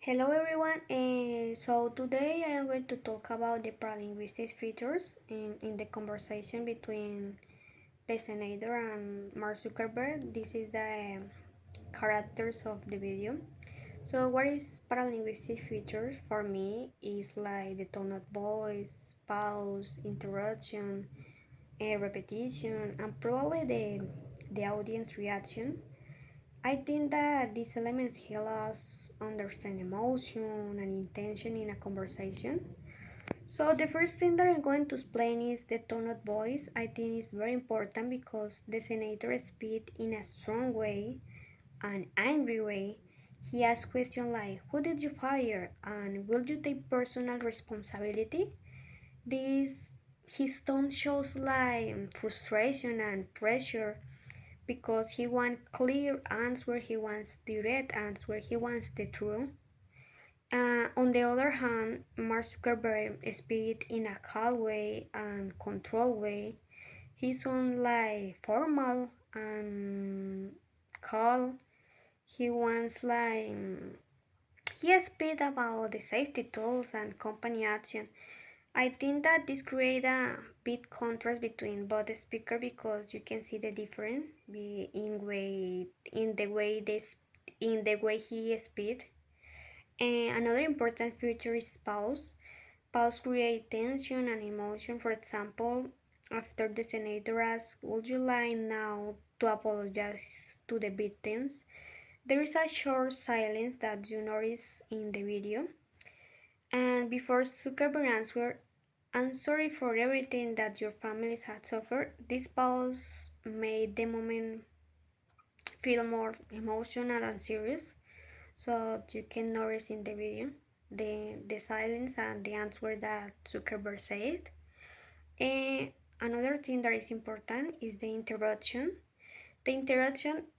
Hello everyone, so today I am going to talk about the paralinguistic features in the conversation between the senator and Mark Zuckerberg. This is the characters of the video. So what is paralinguistic features for me is like the tone of voice, pause, interruption, repetition, and probably the audience reaction. I think that these elements help us understand emotion and intention in a conversation. So the first thing that I'm going to explain is the tone of voice. I think it's very important because the senator speaks in a strong way, an angry way. He asks questions like, "Who did you fire?" and "Will you take personal responsibility?" This his tone shows like frustration and pressure because he wants clear answer, he wants direct answer, he wants the truth. On the other hand, Mark Zuckerberg speaks in a calm way and controlled way. He sounds like formal and calm. He wants like he speaks about the safety tools and company action. I think that this creates a big contrast between both speakers because you can see the difference in the way he speaks. And another important feature is pause. Pause creates tension and emotion. For example, after the senator asks, "Would you like now to apologize to the victims?" There is a short silence that you notice in the video. And before Zuckerberg answered, "I'm sorry for everything that your families had suffered." This pause made the moment feel more emotional and serious. So you can notice in the video the silence and the answer that Zuckerberg said. And another thing that is important is the interruption. The interruption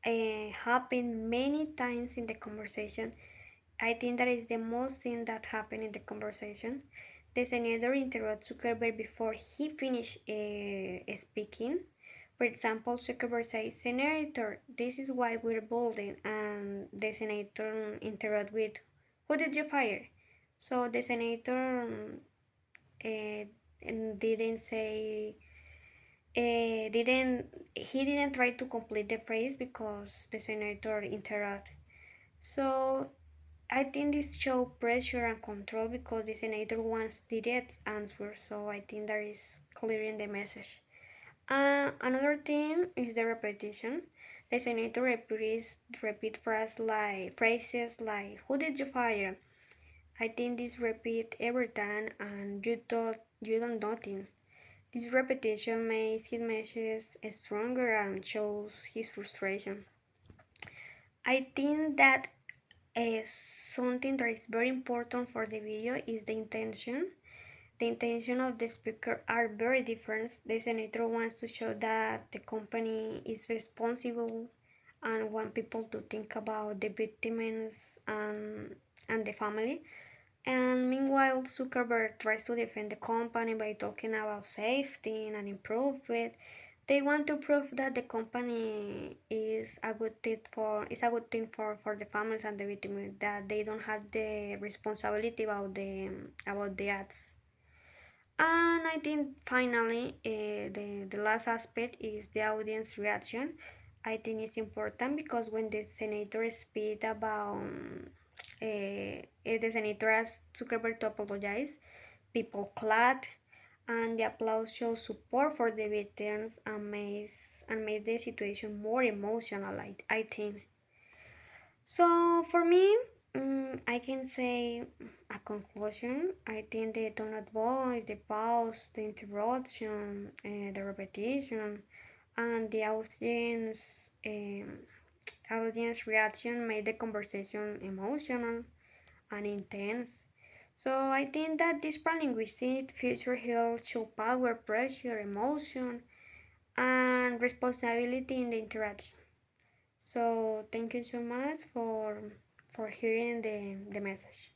happened many times in the conversation. I think that is the most thing that happened in the conversation. The senator interrupts Zuckerberg before he finished speaking. For example, Zuckerberg says, "Senator, this is why we're building," and the senator interrupts with, "Who did you fire?" So the senator uh, didn't say, didn't try to complete the phrase because the senator interrupted. So I think this shows pressure and control because the senator wants direct answers, so I think that is clearing the message. Another thing is the repetition. The senator repeat phrases like "Who did you fire?" I think this repeat every time, and you don't notice. This repetition makes his message stronger and shows his frustration. I think that something that is very important for the video is the intention. The intention of the speaker are very different. The senator wants to show that the company is responsible and want people to think about the victims and the family. And meanwhile, Zuckerberg tries to defend the company by talking about safety and improvement. They want to prove that the company is a good thing for the families and the victims, that they don't have the responsibility about the ads. And I think finally, the last aspect is the audience reaction. I think it's important because when the senator speak about the senator asked Zuckerberg to apologize, people clapped, and the applause shows support for the victims and makes the situation more emotional. I think. So for me, I can say a conclusion. I think the tone of voice, the pause, the interruption, the repetition, and the audience reaction made the conversation emotional and intense. So I think that this paralinguistic feature helps show power, pressure, emotion, and responsibility in the interaction. So thank you so much for hearing the message.